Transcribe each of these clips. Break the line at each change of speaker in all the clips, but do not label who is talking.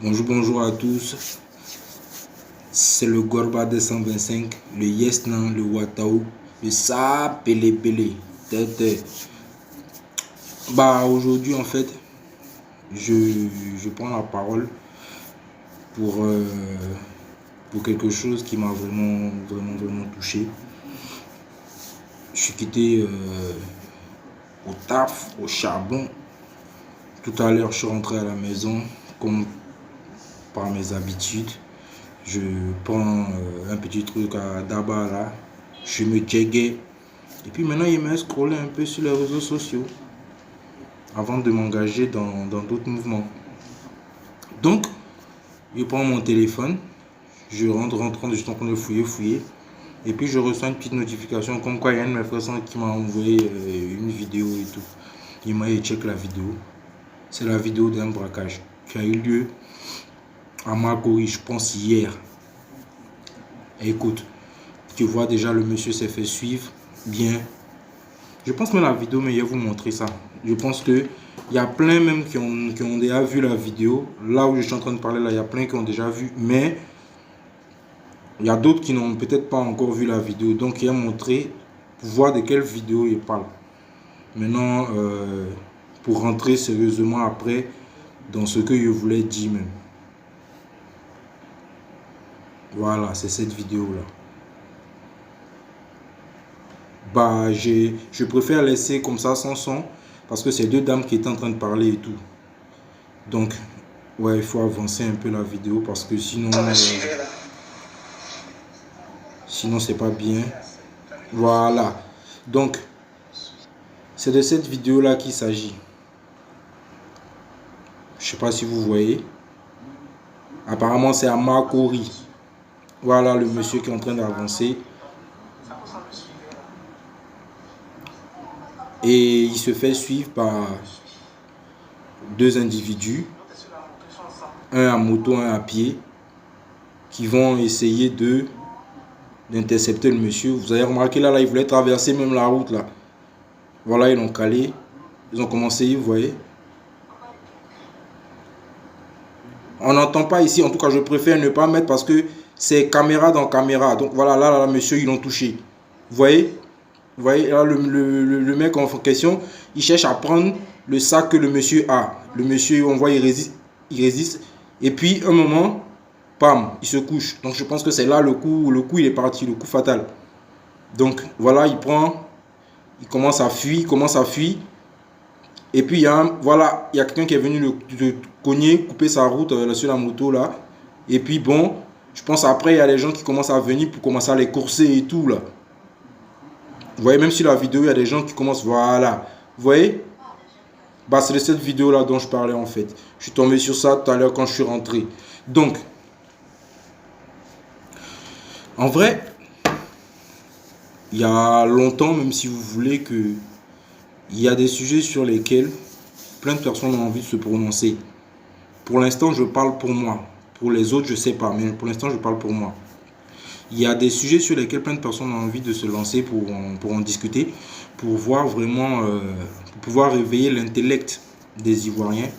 Bonjour à tous. C'est le Gorba 225, le Yesnan, le Watao, le Sapele. Aujourd'hui, en fait, je prends la parole pour, pour quelque chose qui m'a vraiment touché. Je suis quitté au taf, au charbon. Tout à l'heure, je suis rentré à la maison, comme par mes habitudes. Je prends un petit truc à Daba là, je me checkais. Et puis maintenant, il m'a scrollé un peu sur les réseaux sociaux avant de m'engager dans d'autres mouvements. Donc, je prends mon téléphone, je rentre, je suis en train de fouiller. Et puis, je reçois une petite notification comme quoi il y a un de mes frères qui m'a envoyé une vidéo et tout. Il m'a dit, check la vidéo. C'est la vidéo d'un braquage qui a eu lieu à Marcory, je pense hier. Et écoute, tu vois déjà le monsieur s'est fait suivre bien. Je pense même la vidéo, mais je vais vous montrer ça. Je pense que il y a plein même qui ont déjà vu la vidéo. Là où je suis en train de parler, là, il y a plein qui ont déjà vu. Mais il y a d'autres qui n'ont peut-être pas encore vu la vidéo. Donc, il a montré pour voir de quelle vidéo il parle. Maintenant, pour rentrer sérieusement après dans ce que je voulais dire même. Voilà, c'est cette vidéo-là. Je préfère laisser comme ça sans son parce que c'est deux dames qui étaient en train de parler et tout. Donc, ouais, il faut avancer un peu la vidéo parce que sinon, sinon c'est pas bien. Voilà. Donc, c'est de cette vidéo-là qu'il s'agit. Je sais pas si vous voyez. Apparemment, c'est à Marcory. Voilà le monsieur qui est en train d'avancer. Et il se fait suivre par deux individus, un à moto, un à pied, qui vont essayer d'intercepter le monsieur. Vous avez remarqué là, il voulait traverser même la route là. Voilà, ils l'ont calé. Ils ont commencé, vous voyez. On n'entend pas ici, en tout cas je préfère ne pas mettre parce que c'est caméra dans caméra. Donc voilà, là, monsieur, ils l'ont touché. Vous voyez? Vous voyez, là, le mec en question, il cherche à prendre le sac que le monsieur a. Le monsieur, on voit, il résiste. Et puis, un moment, pam, il se couche. Donc, je pense que c'est là le coup, il est parti, le coup fatal. Donc, voilà, il commence à fuir, Et puis, il y a quelqu'un qui est venu le cogner, couper sa route sur la moto, là. Et puis, bon, je pense après, il y a les gens qui commencent à venir pour commencer à les courser et tout, là. Vous voyez, même sur la vidéo, il y a des gens qui commencent, voilà. Vous voyez? C'est de cette vidéo-là dont je parlais, en fait. Je suis tombé sur ça tout à l'heure quand je suis rentré. Donc, en vrai, il y a longtemps, même si vous voulez, il y a des sujets sur lesquels plein de personnes ont envie de se prononcer. Pour l'instant, je parle pour moi. Pour les autres, je ne sais pas, mais pour l'instant, je parle pour moi. Il y a des sujets sur lesquels plein de personnes ont envie de se lancer pour en discuter, pour voir vraiment, pour pouvoir réveiller l'intellect des Ivoiriens.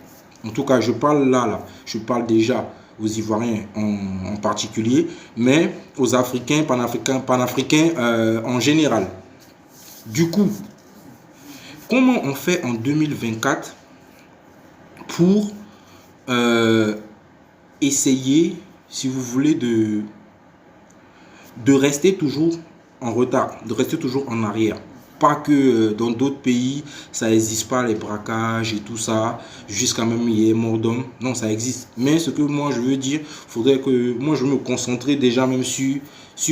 En tout cas, je parle là, je parle déjà aux Ivoiriens en particulier, mais aux Africains, panafricains en général. Du coup, comment on fait en 2024 pour essayer, si vous voulez, de rester toujours en retard, de rester toujours en arrière. Pas que dans d'autres pays, ça n'existe pas, les braquages et tout ça, jusqu'à même il y ait mort d'homme. Non, ça existe. Mais ce que moi je veux dire, faudrait que moi je me concentrer déjà même sur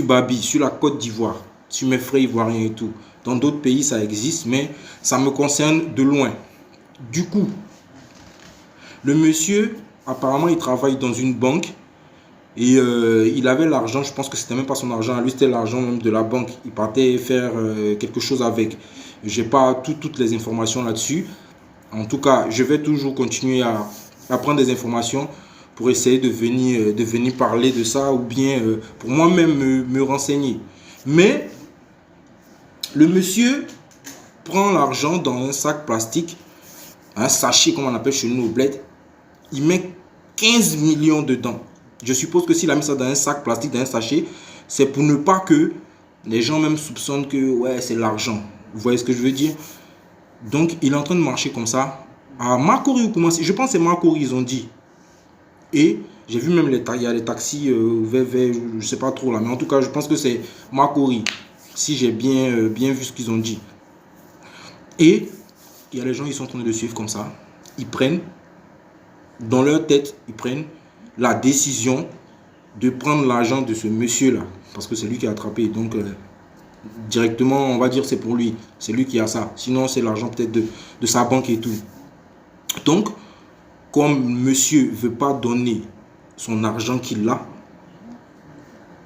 Babi, sur la Côte d'Ivoire, sur mes frères ivoiriens et tout. Dans d'autres pays, ça existe, mais ça me concerne de loin. Du coup, le monsieur, apparemment, il travaille dans une banque. Et il avait l'argent, je pense que c'était même pas son argent, lui c'était l'argent même de la banque. Il partait faire quelque chose avec. J'ai pas toutes les informations là-dessus. En tout cas, je vais toujours continuer à prendre des informations pour essayer de venir parler de ça ou bien pour moi-même me renseigner. Mais le monsieur prend l'argent dans un sac plastique, un sachet comme on appelle chez nous au bled. Il met 15 millions dedans. Je suppose que s'il a mis ça dans un sac plastique, dans un sachet, c'est pour ne pas que les gens même soupçonnent que ouais, c'est l'argent. Vous voyez ce que je veux dire? Donc, il est en train de marcher comme ça. À Makori ou comment? Je pense que c'est Makori, ils ont dit. Et j'ai vu même il y a les taxis VV, je ne sais pas trop là. Mais en tout cas, je pense que c'est Makori. Si j'ai bien vu ce qu'ils ont dit. Et il y a les gens, ils sont en train de le suivre comme ça. Ils prennent, dans leur tête, ils prennent la décision de prendre l'argent de ce monsieur-là. Parce que c'est lui qui a attrapé. Donc, directement, on va dire c'est pour lui. C'est lui qui a ça. Sinon, c'est l'argent peut-être de sa banque et tout. Donc, comme monsieur ne veut pas donner son argent qu'il a,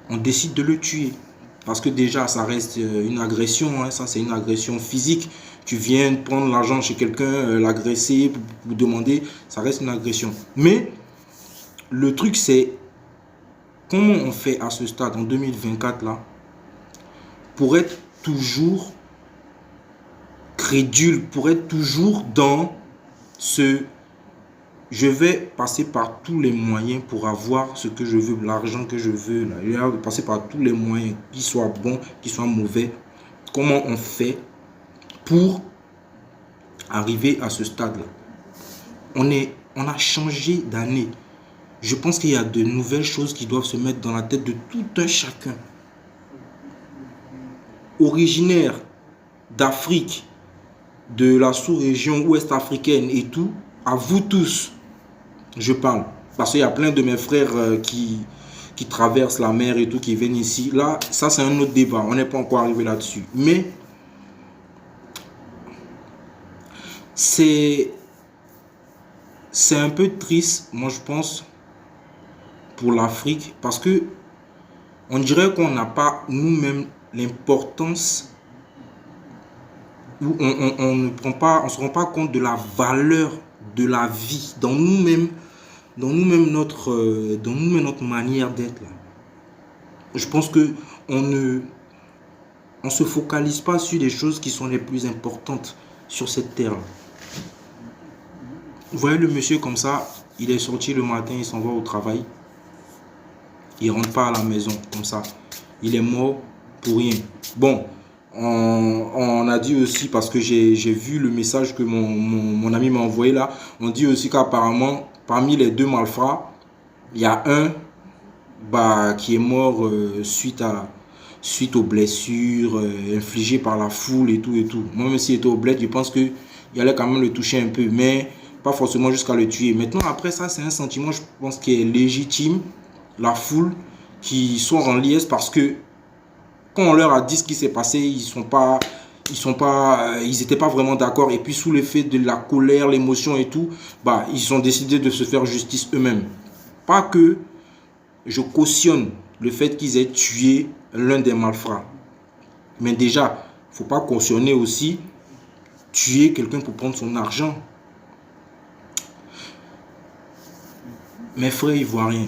on décide de le tuer. Parce que déjà, ça reste une agression. Hein. Ça, c'est une agression physique. Tu viens prendre l'argent chez quelqu'un, l'agresser, pour demander, ça reste une agression. Mais le truc, c'est comment on fait à ce stade, en 2024, là, pour être toujours crédule, pour être toujours dans ce je vais passer par tous les moyens pour avoir ce que je veux, l'argent que je veux. Là. Je vais passer par tous les moyens, qu'ils soient bons, qu'ils soient mauvais. Comment on fait pour arriver à ce stade-là? On a changé d'année. Je pense qu'il y a de nouvelles choses qui doivent se mettre dans la tête de tout un chacun. Originaire d'Afrique, de la sous-région ouest africaine et tout, à vous tous, je parle. Parce qu'il y a plein de mes frères qui traversent la mer et tout, qui viennent ici. Là, ça c'est un autre débat. On n'est pas encore arrivé là-dessus. Mais c'est un peu triste, moi je pense, pour l'Afrique. Parce que on dirait qu'on n'a pas nous-mêmes l'importance, où on ne prend pas, on se rend pas compte de la valeur de la vie dans nous-mêmes, dans nous-mêmes notre manière d'être là. Je pense que on se focalise pas sur les choses qui sont les plus importantes sur cette terre. Vous voyez le monsieur comme ça, il est sorti le matin, il s'en va au travail, il rentre pas à la maison comme ça, il est mort pour rien. Bon, on a dit aussi, parce que j'ai vu le message que mon ami m'a envoyé là, on dit aussi qu'apparemment, parmi les deux malfrats, il y a un qui est mort suite aux blessures infligées par la foule et tout et tout. Moi, même s'il était au bled, je pense qu'il allait quand même le toucher un peu, mais pas forcément jusqu'à le tuer. Maintenant, après ça, c'est un sentiment, je pense, qui est légitime. La foule qui sont en liesse parce que quand on leur a dit ce qui s'est passé, ils étaient pas vraiment d'accord. Et puis sous l'effet de la colère, l'émotion et tout, ils ont décidé de se faire justice eux-mêmes. Pas que je cautionne le fait qu'ils aient tué l'un des malfrats. Mais déjà, il ne faut pas cautionner aussi tuer quelqu'un pour prendre son argent. Mes frères ivoiriens,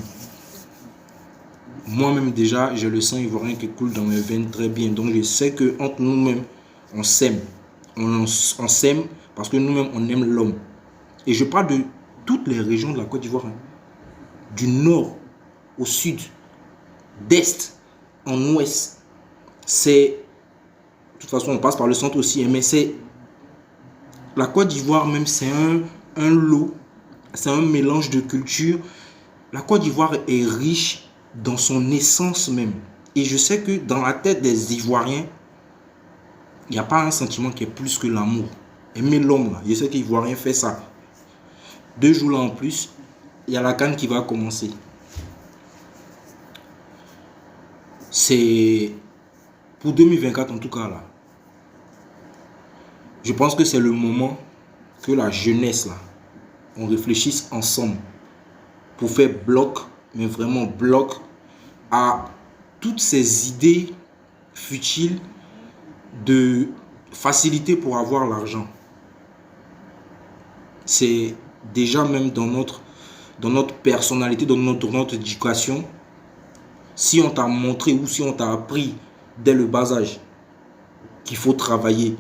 moi-même déjà, j'ai le sang ivoirien qui coule dans mes veines très bien. Donc je sais qu'entre nous-mêmes, on s'aime. On s'aime parce que nous-mêmes, on aime l'homme. Et je parle de toutes les régions de la Côte d'Ivoire. Hein. Du nord au sud, d'est en ouest. De toute façon, on passe par le centre aussi. Mais c'est... La Côte d'Ivoire même, c'est un lot. C'est un mélange de cultures. La Côte d'Ivoire est riche dans son essence même. Et je sais que dans la tête des Ivoiriens, il n'y a pas un sentiment qui est plus que l'amour. Aimer l'homme, là. Je sais que les Ivoiriens font ça. 2 jours là en plus, il y a la CAN qui va commencer. C'est pour 2024 en tout cas là. Je pense que c'est le moment que la jeunesse là, on réfléchisse ensemble pour faire bloc, mais vraiment bloc à toutes ces idées futiles de facilité pour avoir l'argent. C'est déjà même dans notre personnalité, dans notre éducation. Si on t'a montré ou si on t'a appris dès le bas âge qu'il faut travailler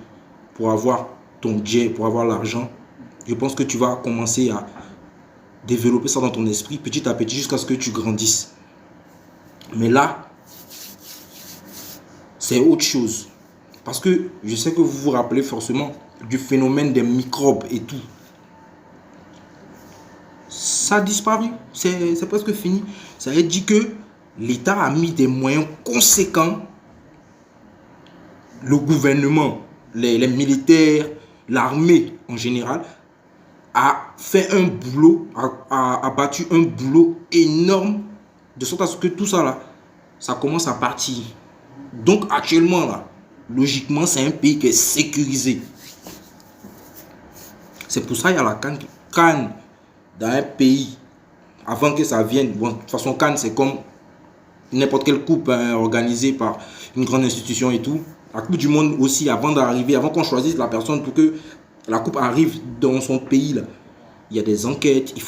pour avoir ton jet, pour avoir l'argent, je pense que tu vas commencer développer ça dans ton esprit petit à petit jusqu'à ce que tu grandisses. Mais là, c'est autre chose. Parce que je sais que vous vous rappelez forcément du phénomène des microbes et tout. Ça a disparu. C'est presque fini. Ça veut dire que l'État a mis des moyens conséquents. Le gouvernement, les militaires, l'armée en général, a fait un boulot, a battu un boulot énorme, de sorte à ce que tout ça là, ça commence à partir. Donc actuellement là, logiquement, c'est un pays qui est sécurisé. C'est pour ça qu'il y a la Cannes dans un pays, avant que ça vienne. Bon, de toute façon, Cannes, c'est comme n'importe quelle coupe organisée par une grande institution et tout. La Coupe du Monde aussi, avant d'arriver, avant qu'on choisisse la personne pour que la coupe arrive dans son pays, là, il y a des enquêtes, ils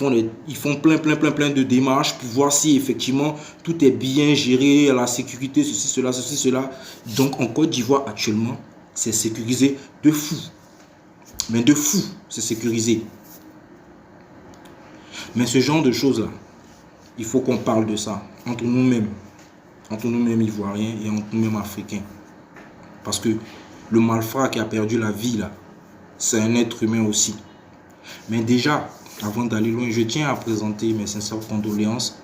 font plein de démarches pour voir si effectivement tout est bien géré, la sécurité, ceci, cela. Donc en Côte d'Ivoire actuellement, c'est sécurisé de fou. Mais de fou, c'est sécurisé. Mais ce genre de choses-là, il faut qu'on parle de ça entre nous-mêmes Ivoiriens et entre nous-mêmes Africains. Parce que le malfrat qui a perdu la vie, là, c'est un être humain aussi. Mais déjà, avant d'aller loin, je tiens à présenter mes sincères condoléances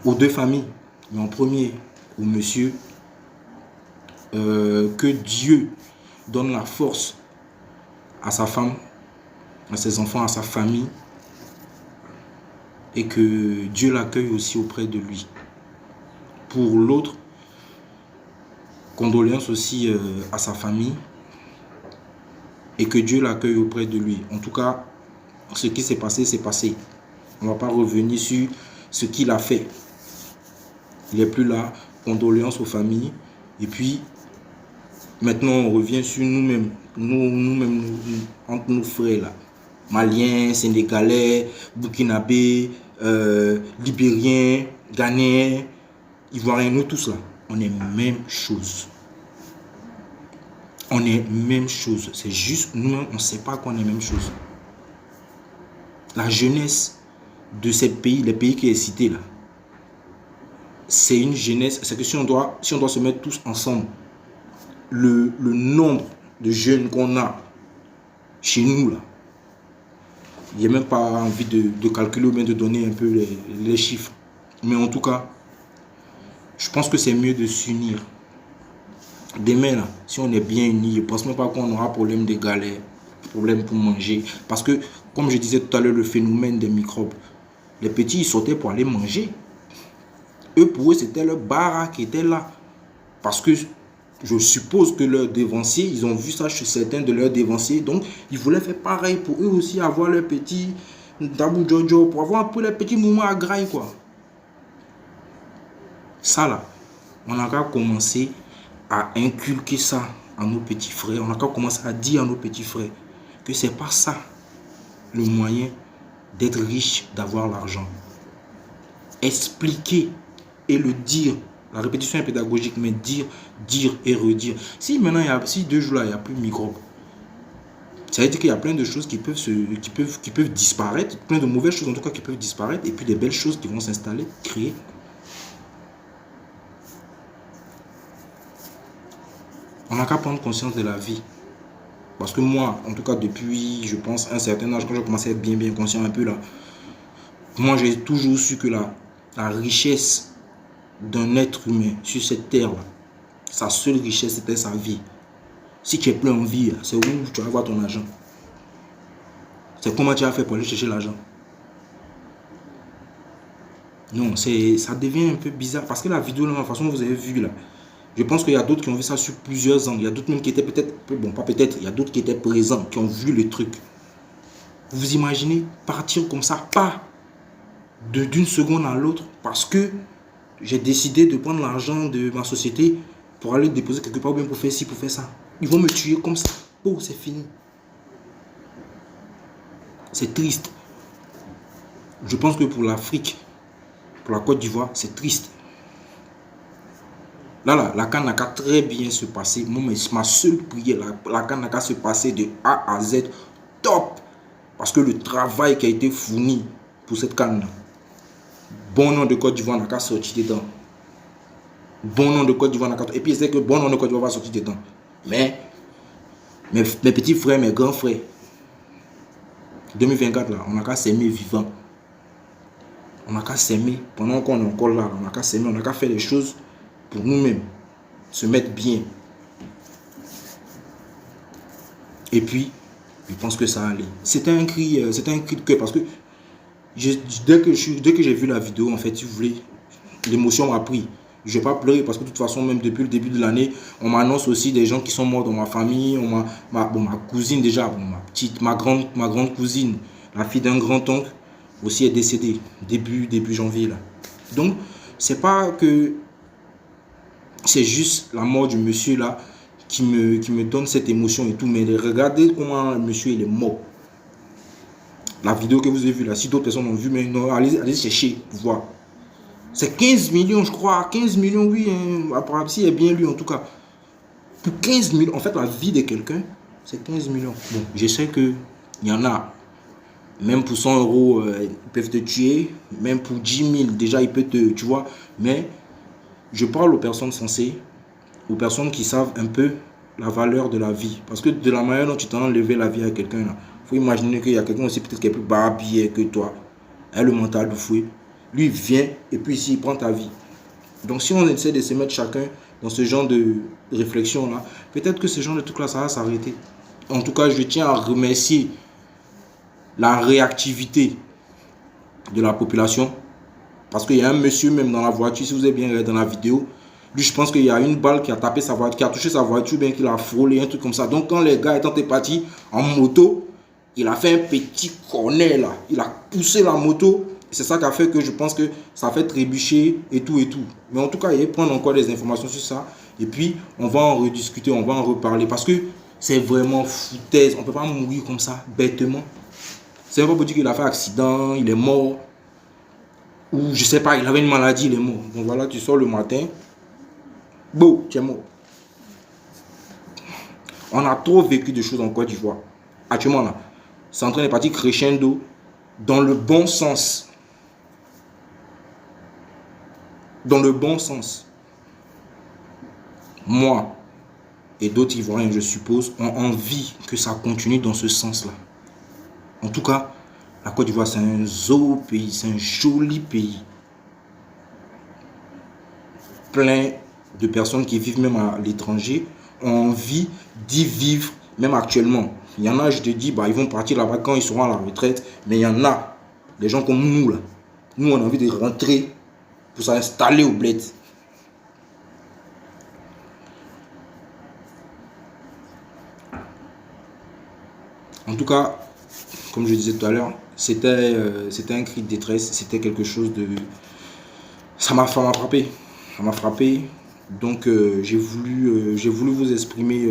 aux deux familles. Mais en premier, au monsieur, que Dieu donne la force à sa femme, à ses enfants, à sa famille, et que Dieu l'accueille aussi auprès de lui. Pour l'autre, condoléances aussi à sa famille, et que Dieu l'accueille auprès de lui. En tout cas, ce qui s'est passé, c'est passé. On ne va pas revenir sur ce qu'il a fait. Il n'est plus là. Condoléances aux familles. Et puis, maintenant, on revient sur nous-mêmes. Nous-mêmes, entre nos frères, là. Maliens, Sénégalais, Burkinabés, Libériens, Ghanéens, Ivoiriens, nous tous là. On est même chose. On est même chose. C'est juste, nous-mêmes, on ne sait pas qu'on est même chose. La jeunesse de ces pays, les pays qui est cité là, c'est une jeunesse, c'est que si on doit se mettre tous ensemble, le nombre de jeunes qu'on a chez nous là, il n'y a même pas envie de calculer ou bien de donner un peu les chiffres. Mais en tout cas, je pense que c'est mieux de s'unir. Demain là, si on est bien unis, je ne pense même pas qu'on aura problème de galère, problème pour manger. Parce que, comme je disais tout à l'heure, le phénomène des microbes, les petits, ils sautaient pour aller manger. Eux, pour eux, c'était leur baraque qui était là. Parce que je suppose que leurs dévanciers, ils ont vu ça chez certains de leurs dévanciers. Donc, ils voulaient faire pareil pour eux aussi, avoir leur petit Dabou Jojo, pour avoir un peu les petits moments à graille, quoi. Ça, là, on a qu'à commencer à inculquer ça à nos petits frères. On a qu'à commencer à dire à nos petits frères que c'est pas ça le moyen d'être riche, d'avoir l'argent. Expliquer et le dire. La répétition est pédagogique, mais dire et redire. Si maintenant, si 2 jours là, il n'y a plus de microbes, ça veut dire qu'il y a plein de choses qui peuvent disparaître, plein de mauvaises choses en tout cas qui peuvent disparaître, et puis des belles choses qui vont s'installer, créer. On n'a qu'à prendre conscience de la vie. Parce que moi, en tout cas depuis, je pense, un certain âge, quand j'ai commencé à être bien conscient un peu là, moi j'ai toujours su que la richesse d'un être humain sur cette terre là, sa seule richesse c'était sa vie. Si tu es plein en vie, c'est où tu vas avoir ton argent. C'est comment tu vas faire pour aller chercher l'argent. Non, ça devient un peu bizarre. Parce que la vidéo, de la façon dont vous avez vu là, je pense qu'il y a d'autres qui ont vu ça sur plusieurs angles. Il y a d'autres même qui étaient peut-être, bon pas peut-être, il y a d'autres qui étaient présents, qui ont vu le truc. Vous vous imaginez partir comme ça, pas d'une seconde à l'autre, parce que j'ai décidé de prendre l'argent de ma société pour aller déposer quelque part ou bien pour faire ci, pour faire ça. Ils vont me tuer comme ça. Oh, c'est fini. C'est triste. Je pense que pour l'Afrique, pour la Côte d'Ivoire, c'est triste. Là, la CAN n'a qu'à très bien se passer. Moi, ma seule prière, la CAN n'a qu'à se passer de A à Z top. Parce que le travail qui a été fourni pour cette canne, bon nom de Côte d'Ivoire n'a qu'à sortir dedans. Bon nom de Côte d'Ivoire n'a qu'à sortir. Et puis c'est que bon nom de Côte d'Ivoire va sortir dedans. Mais mes petits frères, mes grands frères, 2024 là, on n'a qu'à s'aimer vivant. On n'a qu'à s'aimer pendant qu'on est encore là. On n'a qu'à s'aimer, on n'a qu'à faire les choses pour nous-mêmes. Se mettre bien. Et puis, je pense que ça allait. C'était un cri de cœur parce que dès que j'ai vu la vidéo, en fait, si vous voulez, l'émotion m'a pris. Je ne vais pas pleurer parce que de toute façon, même depuis le début de l'année, on m'annonce aussi des gens qui sont morts dans ma famille. Ma cousine déjà, ma grande cousine, la fille d'un grand-oncle, aussi est décédée début janvier. Là. Donc, c'est pas que c'est juste la mort du monsieur là qui me donne cette émotion et tout. Mais regardez comment le monsieur il est mort. La vidéo que vous avez vue là, si d'autres personnes ont vu, mais non, allez chercher pour voir. C'est 15 millions, je crois. 15 millions, oui. Hein, si est bien lui, en tout cas. Pour 15 millions, en fait, la vie de quelqu'un, c'est 15 millions. Bon, je sais qu'il y en a. Même pour 100 euros, ils peuvent te tuer. Même pour 10 000, déjà, ils peuvent te... Tu vois. Mais je parle aux personnes sensées, aux personnes qui savent un peu la valeur de la vie. Parce que de la manière dont tu t'en enlevé la vie à quelqu'un, il faut imaginer qu'il y a quelqu'un aussi peut-être qui est plus barbillé que toi. Hein, le mental de fouet. Lui vient et puis ici il prend ta vie. Donc si on essaie de se mettre chacun dans ce genre de réflexion là, peut-être que ce genre de truc là ça va s'arrêter. En tout cas, je tiens à remercier la réactivité de la population. Parce qu'il y a un monsieur même dans la voiture, si vous avez bien regardé dans la vidéo, lui je pense qu'il y a une balle qui a tapé sa voiture, qui a touché sa voiture, bien qu'il a frôlé, un truc comme ça. Donc quand les gars étaient partis en moto, il a fait un petit corner là, il a poussé la moto. C'est ça qui a fait que je pense que ça a fait trébucher et tout et tout. Mais en tout cas, il va prendre encore des informations sur ça. Et puis, on va en rediscuter, on va en reparler. Parce que c'est vraiment foutaise. On ne peut pas mourir comme ça, bêtement. C'est pas pour dire qu'il a fait accident, il est mort. Ou je sais pas, il avait une maladie, il est mort. Donc voilà, tu sors le matin. Bon, tu es mort. On a trop vécu de choses en Côte d'Ivoire. Actuellement, là, c'est en train de partir crescendo dans le bon sens. Dans le bon sens. Moi et d'autres Ivoiriens, je suppose, ont envie que ça continue dans ce sens-là. En tout cas, la Côte d'Ivoire, c'est un beau pays, c'est un joli pays. Plein de personnes qui vivent même à l'étranger ont envie d'y vivre, même actuellement. Il y en a, je te dis, bah, ils vont partir là-bas quand ils seront à la retraite, mais il y en a, des gens comme nous, là. Nous, on a envie de rentrer pour s'installer au bled. En tout cas, comme je disais tout à l'heure, c'était un cri de détresse, c'était quelque chose de... Ça m'a frappé. Ça m'a frappé. Donc, j'ai voulu vous exprimer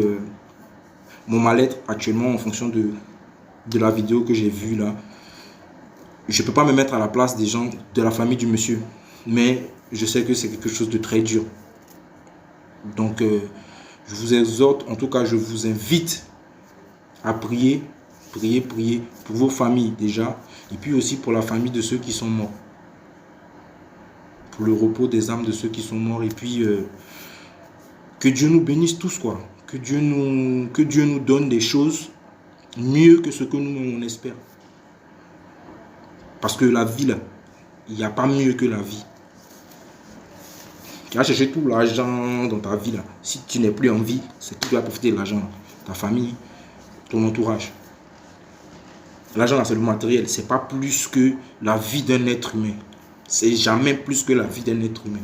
mon mal-être actuellement en fonction de la vidéo que j'ai vue là. Je ne peux pas me mettre à la place des gens de la famille du monsieur. Mais je sais que c'est quelque chose de très dur. Donc, je vous exhorte, en tout cas, je vous invite à prier. Priez pour vos familles déjà. Et puis aussi pour la famille de ceux qui sont morts. Pour le repos des âmes de ceux qui sont morts. Et puis, que Dieu nous bénisse tous, quoi. Que Dieu nous donne des choses mieux que ce que nous on espère. Parce que la vie, là, il n'y a pas mieux que la vie. Tu vas chercher tout l'argent dans ta vie, là. Si tu n'es plus en vie, c'est que tu vas profiter de l'argent. Ta famille, ton entourage. L'argent, c'est le matériel. Ce n'est pas plus que la vie d'un être humain. C'est jamais plus que la vie d'un être humain.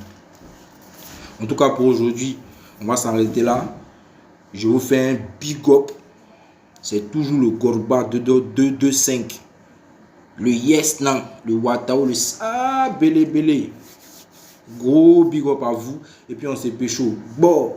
En tout cas, pour aujourd'hui, on va s'arrêter là. Je vous fais un big up. C'est toujours le Gorba 225. Le Yes Nan. Le Watao. Le Ah Bélé Bélé. Gros big up à vous. Et puis on s'est pécho. Bon.